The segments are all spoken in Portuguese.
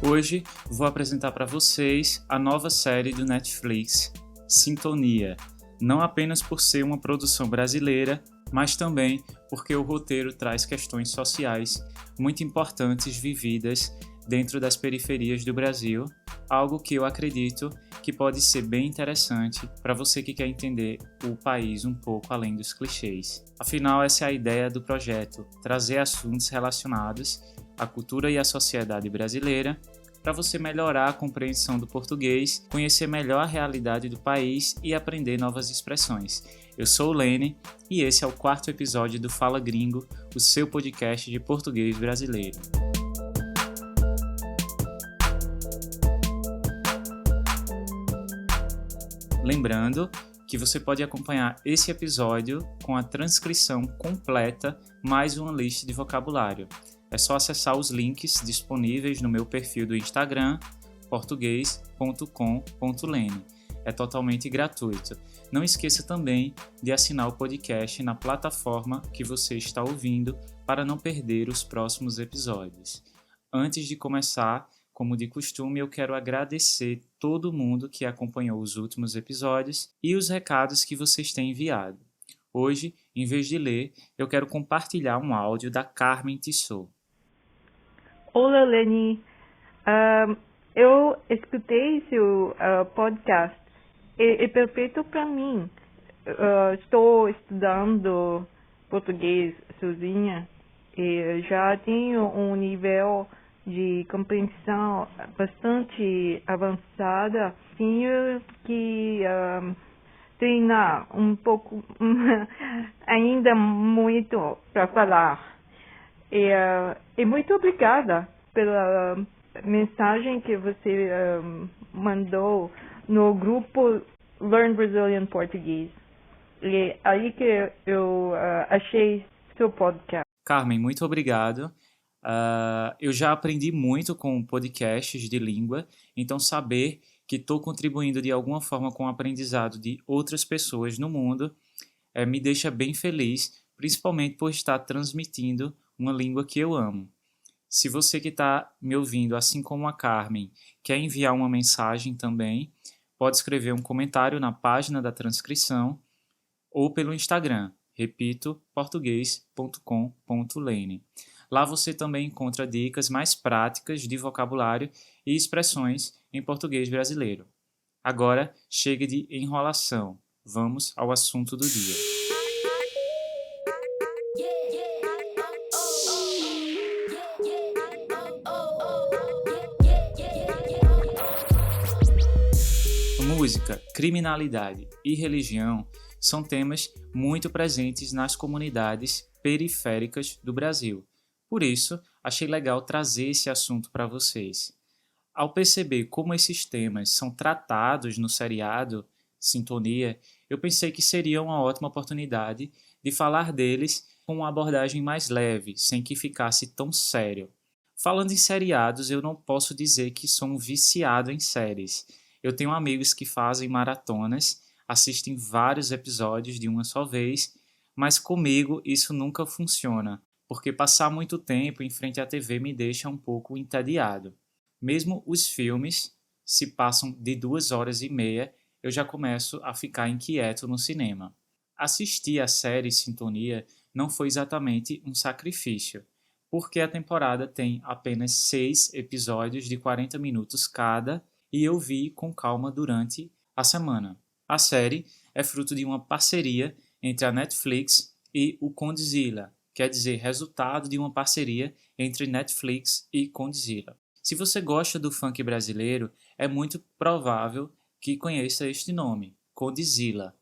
Hoje vou apresentar para vocês a nova série do Netflix, Sintonia, não apenas por ser uma produção brasileira, mas também porque o roteiro traz questões sociais muito importantes vividas dentro das periferias do Brasil, algo que eu acredito que pode ser bem interessante para você que quer entender o país um pouco além dos clichês. Afinal, essa é a ideia do projeto, trazer assuntos relacionados à cultura e à sociedade brasileira para você melhorar a compreensão do português, conhecer melhor a realidade do país e aprender novas expressões. Eu sou o Lene e esse é o 4º episódio do Fala Gringo, o seu podcast de português brasileiro. Lembrando que você pode acompanhar esse episódio com a transcrição completa mais uma lista de vocabulário. É só acessar os links disponíveis no meu perfil do Instagram, português.com.lene. É totalmente gratuito. Não esqueça também de assinar o podcast na plataforma que você está ouvindo para não perder os próximos episódios. Antes de começar, como de costume, eu quero agradecer todo mundo que acompanhou os últimos episódios e os recados que vocês têm enviado. Hoje, em vez de ler, eu quero compartilhar um áudio da Carmen Tissot. Olá, Lene. Eu escutei seu podcast. É perfeito para mim. Estou estudando português sozinha e já tenho um nível de compreensão bastante avançada. Tenho que treinar um pouco, ainda muito para falar. E muito obrigada pela mensagem que você mandou no grupo Learn Brazilian Português. E aí que eu achei seu podcast. Carmen, muito obrigado. Eu já aprendi muito com podcasts de língua, então saber que estou contribuindo de alguma forma com o aprendizado de outras pessoas no mundo me deixa bem feliz, principalmente por estar transmitindo uma língua que eu amo. Se você que está me ouvindo, assim como a Carmen, quer enviar uma mensagem também, pode escrever um comentário na página da transcrição ou pelo Instagram, repito, português.com.lene. Lá você também encontra dicas mais práticas de vocabulário e expressões em português brasileiro. Agora, chega de enrolação. Vamos ao assunto do dia. Música, criminalidade e religião são temas muito presentes nas comunidades periféricas do Brasil. Por isso, achei legal trazer esse assunto para vocês. Ao perceber como esses temas são tratados no seriado Sintonia, eu pensei que seria uma ótima oportunidade de falar deles com uma abordagem mais leve, sem que ficasse tão sério. Falando em seriados, eu não posso dizer que sou um viciado em séries. Eu tenho amigos que fazem maratonas, assistem vários episódios de uma só vez, mas comigo isso nunca funciona, porque passar muito tempo em frente à TV me deixa um pouco entediado. Mesmo os filmes, se passam de 2h30, eu já começo a ficar inquieto no cinema. Assistir a série Sintonia não foi exatamente um sacrifício, porque a temporada tem apenas 6 episódios de 40 minutos cada, e eu vi com calma durante a semana. A série é fruto de uma parceria entre a Netflix e o Condzilla, quer dizer, resultado de uma parceria entre Netflix e Condzilla. Se você gosta do funk brasileiro, é muito provável que conheça este nome, Condzilla.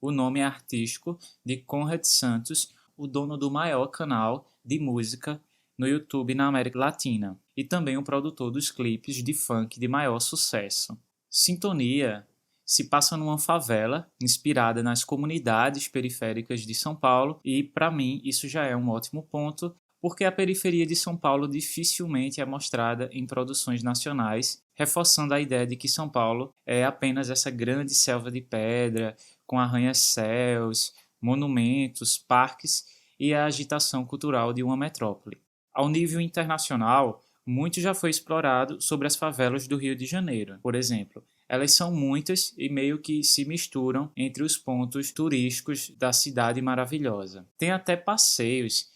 O nome é artístico de Conrad Santos, o dono do maior canal de música no YouTube na América Latina, e também o produtor dos clipes de funk de maior sucesso. Sintonia se passa numa favela inspirada nas comunidades periféricas de São Paulo e, para mim, isso já é um ótimo ponto, porque a periferia de São Paulo dificilmente é mostrada em produções nacionais, reforçando a ideia de que São Paulo é apenas essa grande selva de pedra, com arranha-céus, monumentos, parques e a agitação cultural de uma metrópole. Ao nível internacional, muito já foi explorado sobre as favelas do Rio de Janeiro, por exemplo. Elas são muitas e meio que se misturam entre os pontos turísticos da cidade maravilhosa. Tem até passeios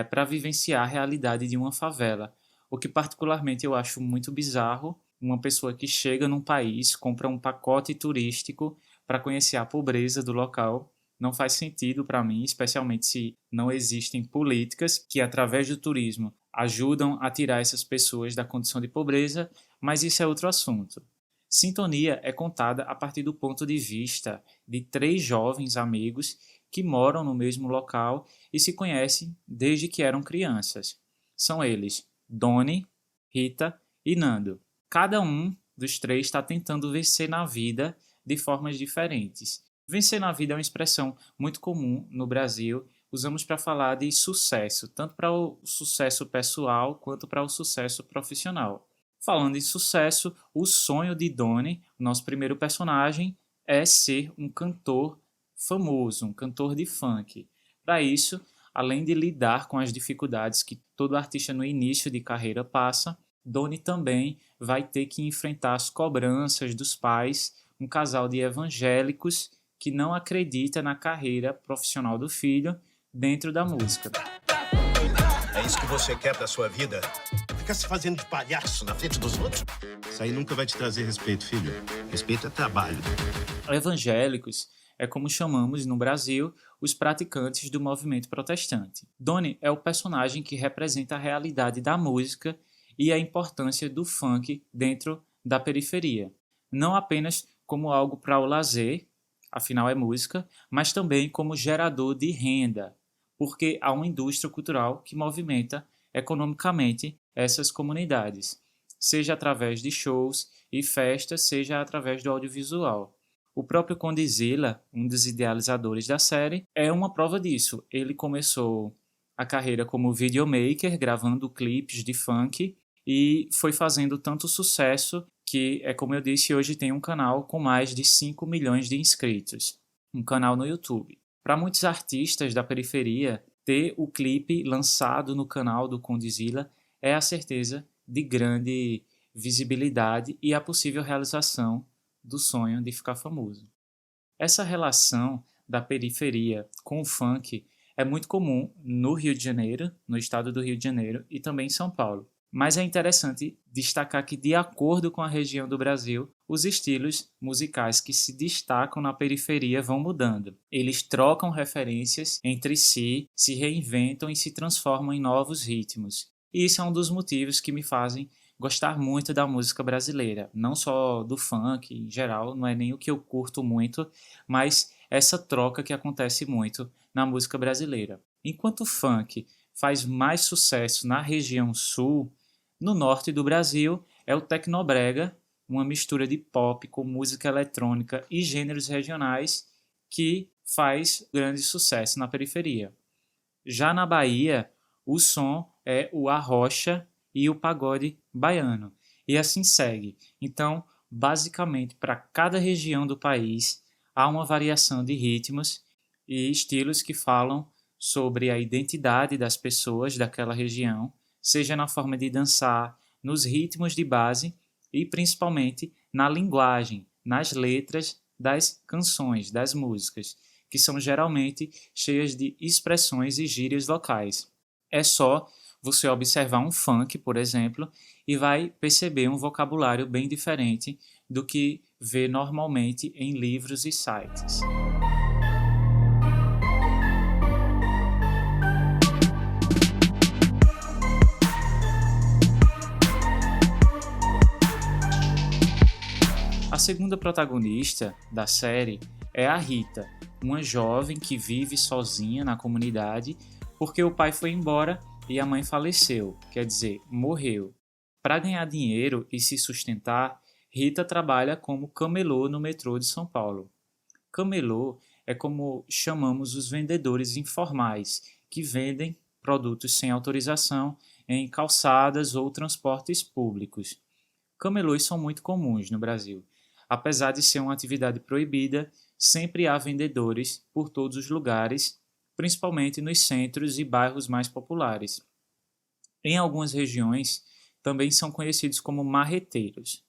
para vivenciar a realidade de uma favela, o que particularmente eu acho muito bizarro. Uma pessoa que chega num país, compra um pacote turístico para conhecer a pobreza do local. Não faz sentido para mim, especialmente se não existem políticas que, através do turismo, ajudam a tirar essas pessoas da condição de pobreza, mas isso é outro assunto. Sintonia é contada a partir do ponto de vista de 3 jovens amigos que moram no mesmo local e se conhecem desde que eram crianças. São eles Doni, Rita e Nando. Cada um dos 3 está tentando vencer na vida de formas diferentes. Vencer na vida é uma expressão muito comum no Brasil. Usamos para falar de sucesso, tanto para o sucesso pessoal quanto para o sucesso profissional. Falando em sucesso, o sonho de Doni, nosso primeiro personagem, é ser um cantor famoso, um cantor de funk. Para isso, além de lidar com as dificuldades que todo artista no início de carreira passa, Doni também vai ter que enfrentar as cobranças dos pais, um casal de evangélicos que não acredita na carreira profissional do filho dentro da música. É isso que você quer pra sua vida? Ficar se fazendo de palhaço na frente dos outros? Isso aí nunca vai te trazer respeito, filho. Respeito é trabalho. Evangélicos é como chamamos no Brasil os praticantes do movimento protestante. Doni é o personagem que representa a realidade da música e a importância do funk dentro da periferia. Não apenas como algo para o lazer, afinal é música, mas também como gerador de renda, porque há uma indústria cultural que movimenta economicamente essas comunidades, seja através de shows e festas, seja através do audiovisual. O próprio Condzilla, um dos idealizadores da série, é uma prova disso. Ele começou a carreira como videomaker, gravando clipes de funk, e foi fazendo tanto sucesso que, como eu disse, hoje tem um canal com mais de 5 milhões de inscritos, um canal no YouTube. Para muitos artistas da periferia, ter o clipe lançado no canal do Condzilla é a certeza de grande visibilidade e a possível realização do sonho de ficar famoso. Essa relação da periferia com o funk é muito comum no Rio de Janeiro, no estado do Rio de Janeiro e também em São Paulo. Mas é interessante destacar que, de acordo com a região do Brasil, os estilos musicais que se destacam na periferia vão mudando. Eles trocam referências entre si, se reinventam e se transformam em novos ritmos. E isso é um dos motivos que me fazem gostar muito da música brasileira. Não só do funk, em geral, não é nem o que eu curto muito, mas essa troca que acontece muito na música brasileira. Enquanto o funk faz mais sucesso na região sul, no norte do Brasil é o tecnobrega, uma mistura de pop com música eletrônica e gêneros regionais que faz grande sucesso na periferia. Já na Bahia, o som é o arrocha e o pagode baiano, e assim segue. Então, basicamente, para cada região do país, há uma variação de ritmos e estilos que falam sobre a identidade das pessoas daquela região, seja na forma de dançar, nos ritmos de base e principalmente na linguagem, nas letras das canções, das músicas, que são geralmente cheias de expressões e gírias locais. É só você observar um funk, por exemplo, e vai perceber um vocabulário bem diferente do que vê normalmente em livros e sites. A segunda protagonista da série é a Rita, uma jovem que vive sozinha na comunidade porque o pai foi embora e a mãe faleceu, quer dizer, morreu. Para ganhar dinheiro e se sustentar, Rita trabalha como camelô no metrô de São Paulo. Camelô é como chamamos os vendedores informais, que vendem produtos sem autorização em calçadas ou transportes públicos. Camelôs são muito comuns no Brasil. Apesar de ser uma atividade proibida, sempre há vendedores por todos os lugares, principalmente nos centros e bairros mais populares. Em algumas regiões, também são conhecidos como marreteiros.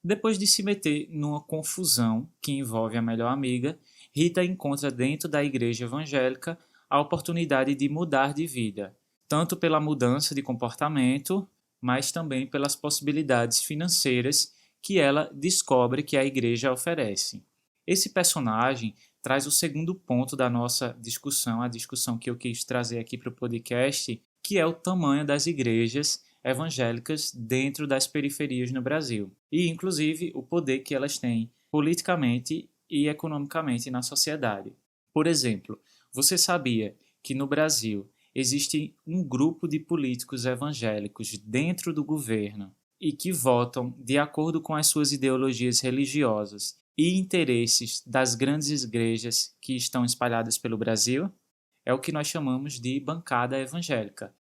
Depois de se meter numa confusão que envolve a melhor amiga, Rita encontra dentro da igreja evangélica a oportunidade de mudar de vida, tanto pela mudança de comportamento, mas também pelas possibilidades financeiras que ela descobre que a igreja oferece. Esse personagem traz o segundo ponto da nossa discussão, a discussão que eu quis trazer aqui para o podcast, que é o tamanho das igrejas evangélicas dentro das periferias no Brasil, e inclusive o poder que elas têm politicamente e economicamente na sociedade. Por exemplo, você sabia que no Brasil existe um grupo de políticos evangélicos dentro do governo e que votam de acordo com as suas ideologias religiosas e interesses das grandes igrejas que estão espalhadas pelo Brasil? É o que nós chamamos de bancada evangélica.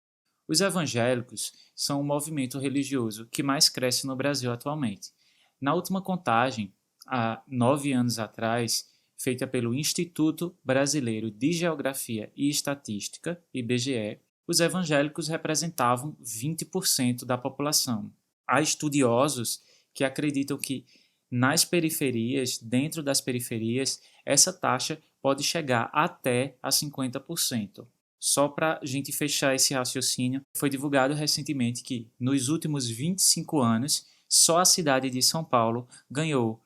Os evangélicos são o movimento religioso que mais cresce no Brasil atualmente. Na última contagem, há 9 anos atrás, feita pelo Instituto Brasileiro de Geografia e Estatística, IBGE, os evangélicos representavam 20% da população. Há estudiosos que acreditam que nas periferias, dentro das periferias, essa taxa pode chegar até a 50%. Só para a gente fechar esse raciocínio, foi divulgado recentemente que, nos últimos 25 anos, só a cidade de São Paulo ganhou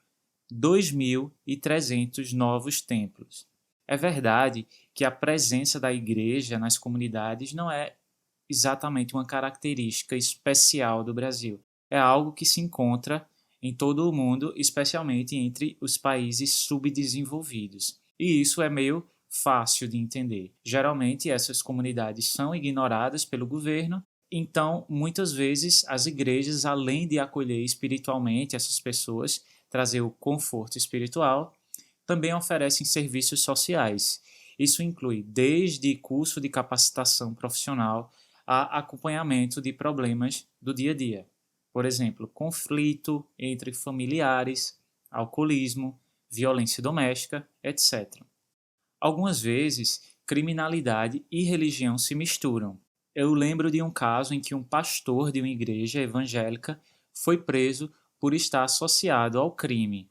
2.300 novos templos. É verdade que a presença da igreja nas comunidades não é exatamente uma característica especial do Brasil. É algo que se encontra em todo o mundo, especialmente entre os países subdesenvolvidos. E isso é meio fácil de entender. Geralmente, essas comunidades são ignoradas pelo governo, então, muitas vezes, as igrejas, além de acolher espiritualmente essas pessoas, trazer o conforto espiritual, também oferecem serviços sociais. Isso inclui desde curso de capacitação profissional a acompanhamento de problemas do dia a dia. Por exemplo, conflito entre familiares, alcoolismo, violência doméstica, etc. Algumas vezes, criminalidade e religião se misturam. Eu lembro de um caso em que um pastor de uma igreja evangélica foi preso por estar associado ao crime.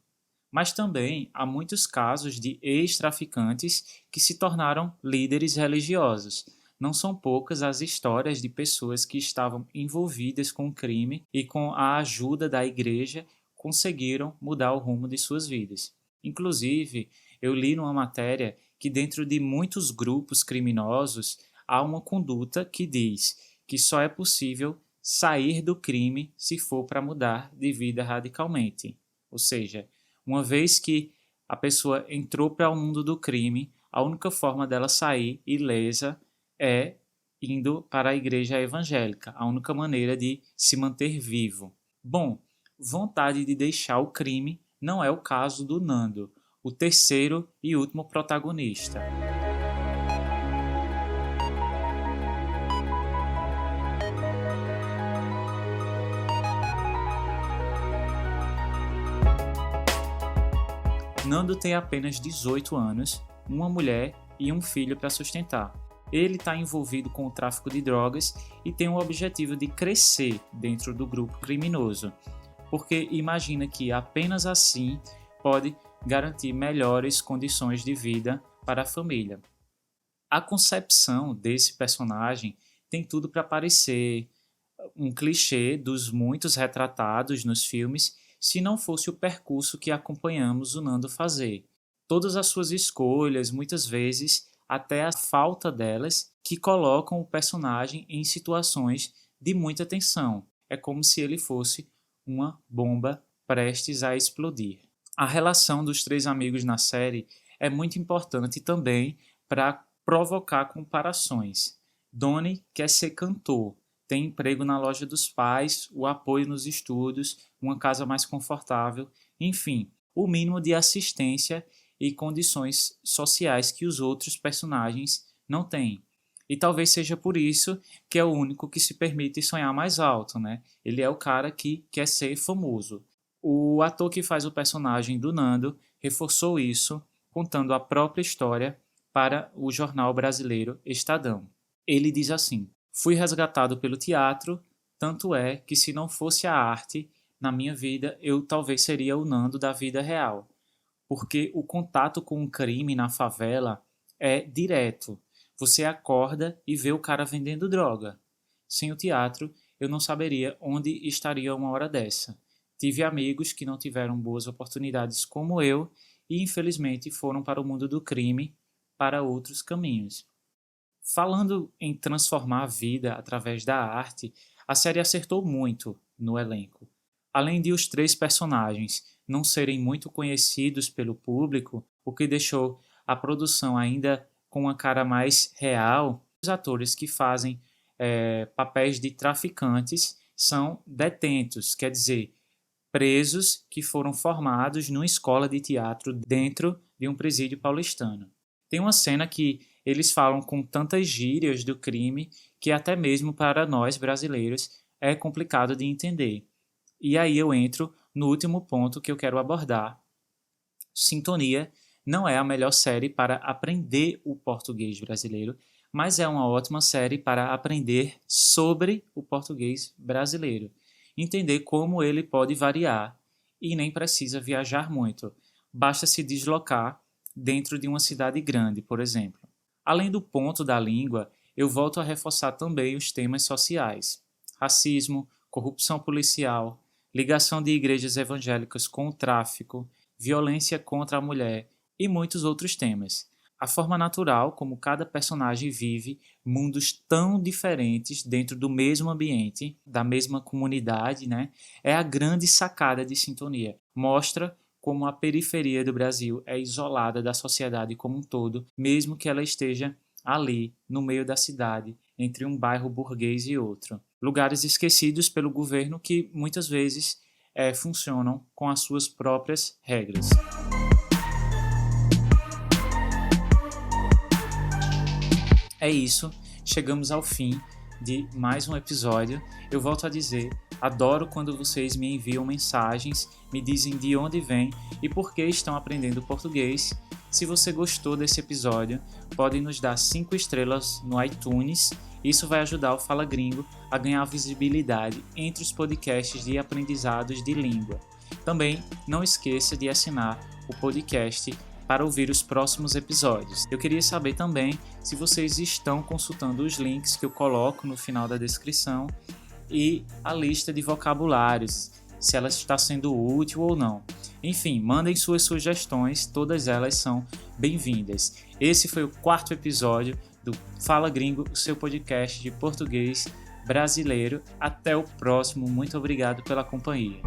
Mas também há muitos casos de ex-traficantes que se tornaram líderes religiosos. Não são poucas as histórias de pessoas que estavam envolvidas com o crime e, com a ajuda da igreja, conseguiram mudar o rumo de suas vidas. Inclusive, eu li numa matéria que dentro de muitos grupos criminosos há uma conduta que diz que só é possível sair do crime se for para mudar de vida radicalmente. Ou seja, uma vez que a pessoa entrou para o mundo do crime, a única forma dela sair ilesa é indo para a igreja evangélica, a única maneira de se manter vivo. Bom, vontade de deixar o crime não é o caso do Nando, o terceiro e último protagonista. Nando tem apenas 18 anos, uma mulher e um filho para sustentar. Ele está envolvido com o tráfico de drogas e tem o objetivo de crescer dentro do grupo criminoso, porque imagina que apenas assim pode garantir melhores condições de vida para a família. A concepção desse personagem tem tudo para parecer um clichê dos muitos retratados nos filmes, se não fosse o percurso que acompanhamos o Nando fazer. Todas as suas escolhas, muitas vezes até a falta delas, que colocam o personagem em situações de muita tensão. É como se ele fosse uma bomba prestes a explodir. A relação dos três amigos na série é muito importante também para provocar comparações. Donnie quer ser cantor, tem emprego na loja dos pais, o apoio nos estudos, uma casa mais confortável, enfim, o mínimo de assistência e condições sociais que os outros personagens não têm. E talvez seja por isso que é o único que se permite sonhar mais alto, né? Ele é o cara que quer ser famoso. O ator que faz o personagem do Nando reforçou isso, contando a própria história para o jornal brasileiro Estadão. Ele diz assim: "Fui resgatado pelo teatro, Tanto é que se não fosse a arte, na minha vida, eu talvez seria o Nando da vida real. Porque o contato com o crime na favela é direto. Você acorda e vê o cara vendendo droga. Sem o teatro, eu não saberia onde estaria uma hora dessa. Tive amigos que não tiveram boas oportunidades como eu e, infelizmente, foram para o mundo do crime, para outros caminhos. Falando em transformar a vida através da arte, a série acertou muito no elenco. Além de os 3 personagens não serem muito conhecidos pelo público, o que deixou a produção ainda com uma cara mais real, os atores que fazem papéis de traficantes são detentos, quer dizer, presos que foram formados numa escola de teatro dentro de um presídio paulistano. Tem uma cena que eles falam com tantas gírias do crime que até mesmo para nós brasileiros é complicado de entender. E aí eu entro no último ponto que eu quero abordar. Sintonia não é a melhor série para aprender o português brasileiro, mas é uma ótima série para aprender sobre o português brasileiro. Entender como ele pode variar e nem precisa viajar muito. Basta se deslocar dentro de uma cidade grande, por exemplo. Além do ponto da língua, eu volto a reforçar também os temas sociais. Racismo, corrupção policial, ligação de igrejas evangélicas com o tráfico, violência contra a mulher e muitos outros temas. A forma natural como cada personagem vive mundos tão diferentes dentro do mesmo ambiente, da mesma comunidade, é a grande sacada de Sintonia. Mostra como a periferia do Brasil é isolada da sociedade como um todo, mesmo que ela esteja ali, no meio da cidade, entre um bairro burguês e outro. Lugares esquecidos pelo governo que muitas vezes funcionam com as suas próprias regras. É isso, chegamos ao fim de mais um episódio. Eu volto a dizer, adoro quando vocês me enviam mensagens, me dizem de onde vêm e por que estão aprendendo português. Se você gostou desse episódio, pode nos dar 5 estrelas no iTunes. Isso vai ajudar o Fala Gringo a ganhar visibilidade entre os podcasts de aprendizados de língua. Também não esqueça de assinar o podcast para ouvir os próximos episódios. Eu queria saber também se vocês estão consultando os links que eu coloco no final da descrição e a lista de vocabulários, se ela está sendo útil ou não. Enfim, mandem suas sugestões, todas elas são bem-vindas. Esse foi o 4º episódio do Fala Gringo, o seu podcast de português brasileiro. Até o próximo, muito obrigado pela companhia.